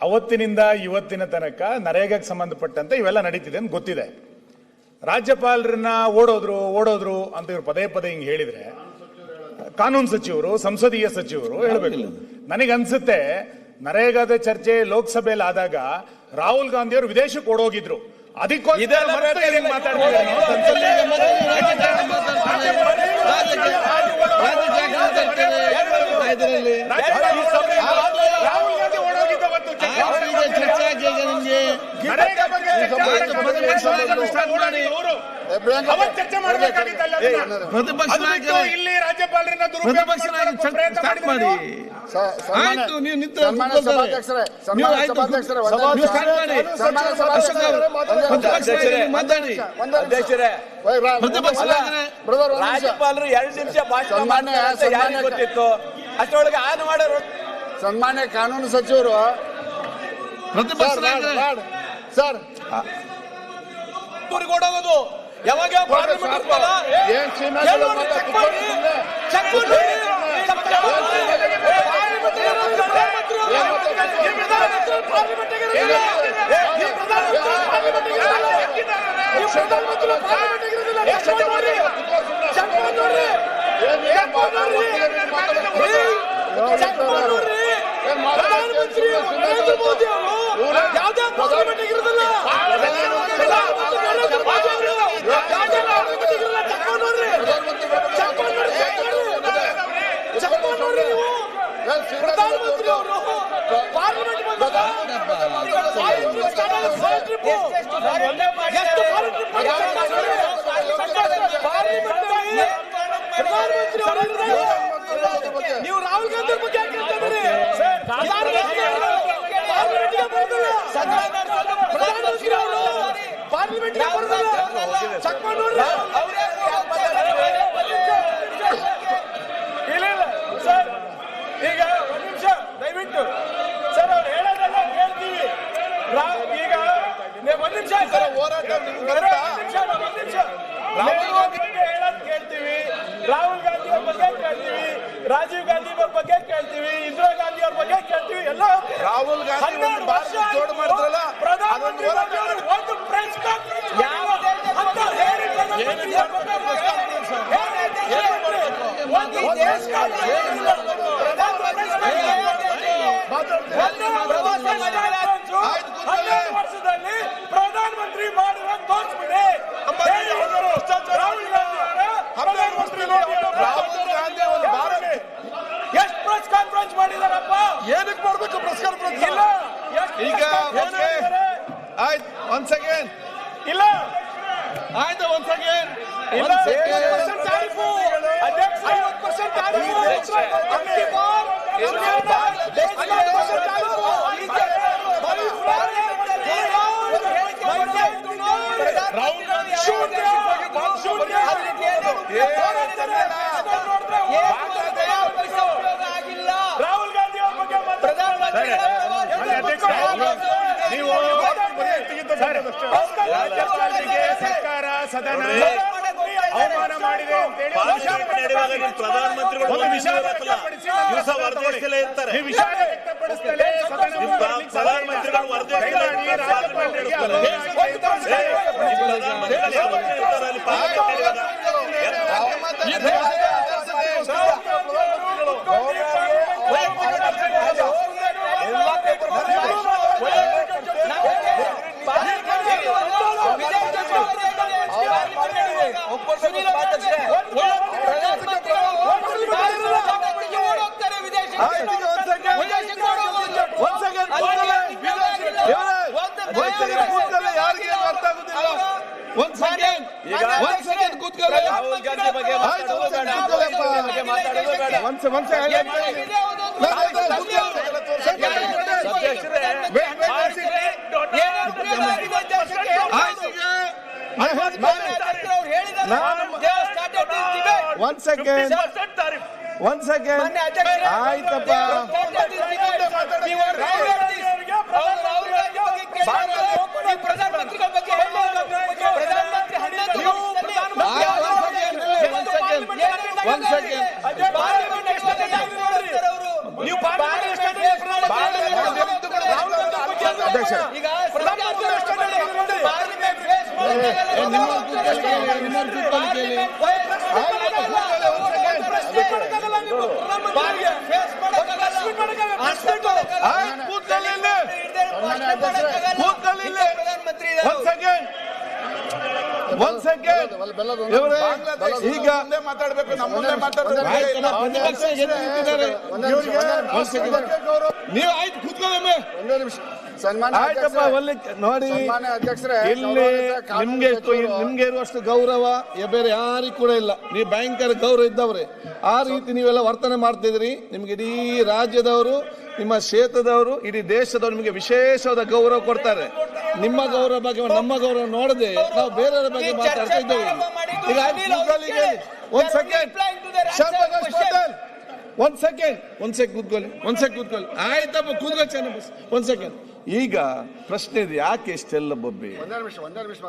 ಅವತ್ತಿನಿಂದ ಇವತ್ತಿನ ತನಕ ನರೇಗಾಗೆ ಸಂಬಂಧಪಟ್ಟಂತೆ ಇವೆಲ್ಲ ನಡೀತಿದೆ ಅಂತ ಗೊತ್ತಿದೆ. ರಾಜ್ಯಪಾಲರನ್ನ ಓಡೋದ್ರು ಅಂತ ಇವ್ರು ಪದೇ ಪದೇ ಹಿಂಗೆ ಹೇಳಿದ್ರೆ ಕಾನೂನು ಸಚಿವರು, ಸಂಸದೀಯ ಸಚಿವರು ಹೇಳಬೇಕು. ನನಗನ್ಸುತ್ತೆ ನರೇಗಾದ ಚರ್ಚೆ ಲೋಕಸಭೆಯಲ್ಲಿ ಆದಾಗ ರಾಹುಲ್ ಗಾಂಧಿ ಅವರು ವಿದೇಶಕ್ಕೆ ಓಡೋಗಿದ್ರು. ಅದಕ್ಕೋಸ್ಕರ ಚರ್ಚೆ ಮಾಡಬೇಕಾಗಿತ್ತಲ್ಲ. ಇಲ್ಲಿ ರಾಜ್ಯಪಾಲರನ್ನ ಮಾಡಿ ಆಯ್ತು. ನೀವು ನಿಂತು ಮಾತಾಡಿ. ರಾಜ್ಯಪಾಲರು 2 ನಿಮಿಷ ಭಾಷಣ ಮಾಡ್ತಾರೆ ಗೊತ್ತಿತ್ತು, ಅಷ್ಟೊಳಗೆ ಆನ್ ಮಾಡೋರು. ಸನ್ಮಾನ್ಯ ಕಾನೂನು ಸಚಿವರು ಸರ್ ಓಡೋಗೋದು ಯಾವಾಗ ಪ್ರಧಾನಮಂತ್ರಿ ನರೇಂದ್ರ ಮೋದಿ ಅವರು ಯಾವುದೇ ಪಾರ್ಲಿಮೆಂಟ್ ಇರೋದಿಲ್ಲ. ಪ್ರಧಾನಮಂತ್ರಿ ಅವರು ಪಾರ್ಲಿಮೆಂಟ್ ನೀವು ರಾಹುಲ್ ಗಾಂಧಿ ಬಗ್ಗೆ ಪ್ರಧಾನಮಂತ್ರಿ ಅವರು ಪಾರ್ಲಿಮೆಂಟ್ ಚೆಕ್ ಮಾಡಿ ನೋಡ್ರಿ. ಇಲ್ಲ ಸರ್, ಈಗ ಒಂದು ನಿಮಿಷ ದಯವಿಟ್ಟು ಸರ್, ಅವ್ರು ಹೇಳೋದೆಲ್ಲ ಕೇಳ್ತೀವಿ. ಈಗ ಒಂದು ನಿಮಿಷ ಹೋರಾಟ, ರಾಹುಲ್ ಗಾಂಧಿ ಬಗ್ಗೆ ಹೇಳೋದು ಕೇಳ್ತೀವಿ, ರಾಹುಲ್ ಗಾಂಧಿ ಅವ್ರ ಬಗ್ಗೆ ಕೇಳ್ತೀವಿ, ರಾಜೀವ್ ಗಾಂಧಿ ಅವ್ರ ಬಗ್ಗೆ ಕೇಳ್ತೀವಿ, ಇಂದಿರಾ ಗಾಂಧಿ ಅವ್ರ ಬಗ್ಗೆ ಕೇಳ್ತೀವಿ. ಎಲ್ಲ ರಾಹುಲ್ ಗಾಂಧಿ ಜೋಡ್ ಮಾಡಿದ್ರಲ್ಲ, ಪ್ರಧಾನಮಂತ್ರಿ ಒಂದು ಪ್ರೆಸ್ ಕಾನ್ಫರೆನ್ಸ್ ವರ್ಷದಲ್ಲಿ ಪ್ರಧಾನಮಂತ್ರಿ ಮಾಡಿರೋ ತೋರಿಸ್ಬಿಡಿ. ರಾಹುಲ್ ಗಾಂಧಿ ಒಂದು ಭಾರತ ಎಷ್ಟು ಪ್ರೆಸ್ ಕಾನ್ಫರೆನ್ಸ್ ಮಾಡಿದಾರಪ್ಪ? ಏನಕ್ಕೆ ಮಾಡ್ಬೇಕು ಪ್ರೆಸ್ ಕಾನ್ಫರೆನ್ಸ್? ಇಲ್ಲ ಈಗ ಆಯ್ತು ಒನ್ಸ್ ಅಗೇನ್ ಇಲ್ಲ ಆಯ್ತು ಒನ್ಸ್ ಅಗೇನ್ ಇಲ್ಲ 50% ತಾರೀಫು ಅಧ್ಯಕ್ಷ 50% ತಾರೀಫು ರಾಹುಲ್ ಗಾಂಧಿ ಅವ್ರ ಬಗ್ಗೆ ನೀವು ರಾಜ್ಯಪಾಲರಿಗೆ ಸರ್ಕಾರ ಸದನ ಅವಮಾನ ಮಾಡಿದೆ ಅಂತೇಳಿ ಪ್ರಧಾನಮಂತ್ರಿಗಳು ವಿಷಾದ ವ್ಯಕ್ತಪಡಿಸ್ತಲೇ ಪ್ರಧಾನಮಂತ್ರಿಗಳು ಯಾರಿಗೆ ಅರ್ಥ ಆಗುದಿಲ್ಲ. ಒಂದ್ ಸೆಕೆಂಡ್ ಕೂತ್ಕೊಳ್ಳಿ. ರಾಹುಲ್ ಗಾಂಧಿ ಬಗ್ಗೆ ಮಾತಾಡೋದು ಒಂದ್ ಸೆಕೆಂಡ್ ಆಯ್ತಪ್ಪ. ಪ್ರಧಾನಮಂತ್ರಿಗಳ ಬಗ್ಗೆ ನೀವು ಅಧ್ಯಕ್ಷ ಈಗ ಪಾರ್ಲಿಮೆಂಟ್ ಫೇಸ್ ಒಂದ್ ಸೆಕೆಂಡ್ ಇವರೇ ಈಗ ಮುಂದೆ ಮಾತಾಡ್ಬೇಕು, ನಮ್ಮ ಮುಂದೆ ಮಾತಾಡ್ಬೇಕು. ಆಯ್ತಲ್ಲ, ಪ್ರತಿಪಕ್ಷ ಎದ್ದು ನಿಂತಿದ್ದಾರೆ. ನೀವು ಆಯ್ತು ಕೂತ್ಕೊಳ್ಳಿ. ಒಂದೇ ನಿಮಿಷ ಸನ್ಮಾನ್ಯ ಆಯ್ತಪ್ಪ ಒಳ್ಳೆ ನೋಡಿ ಸನ್ಮಾನ್ಯ ಅಧ್ಯಕ್ಷರೇ, ಇಲ್ಲಿ ನಿಮ್ಗೆ ನಿಮ್ಗೆ ಇರುವಷ್ಟು ಗೌರವ ಬೇರೆ ಯಾರಿಗೂ ಕೂಡ ಇಲ್ಲ. ನೀವು ಭಯಂಕರ ಗೌರವ ಇದ್ದವ್ರೆ. ಆ ರೀತಿ ನೀವೆಲ್ಲ ವರ್ತನೆ ಮಾಡ್ತಿದ್ರಿ. ನಿಮ್ಗೆ ಇಡೀ ರಾಜ್ಯದವರು, ನಿಮ್ಮ ಕ್ಷೇತ್ರದವರು, ಇಡೀ ದೇಶದವರು ನಿಮಗೆ ವಿಶೇಷವಾದ ಗೌರವ ಕೊಡ್ತಾರೆ. ನಿಮ್ಮ ಗೌರವ ಬಗ್ಗೆ ನಮ್ಮ ಗೌರವ ನೋಡದೆ ನಾವು ಬೇರೆಯವರ ಬಗ್ಗೆ ಮಾತಾಡ್ತಾ ಇದ್ದೇವೆ. ಈಗ ಒಂದ್ ಸೆಕೆಂಡ್ ಕೂತ್ಕೊಳ್ಳಿ. ಆಯ್ತಪ್ಪ ಕೂತ್ಕೊಳ್ಳಿ. ಒಂದ್ ಸೆಕೆಂಡ್. ಈಗ ಪ್ರಶ್ನೆ ಇದೆ, ಯಾಕೆ ಇಷ್ಟೆಲ್ಲ ಬೊಬ್ಬೆ? ಒಂದೇ ನಿಮಿಷ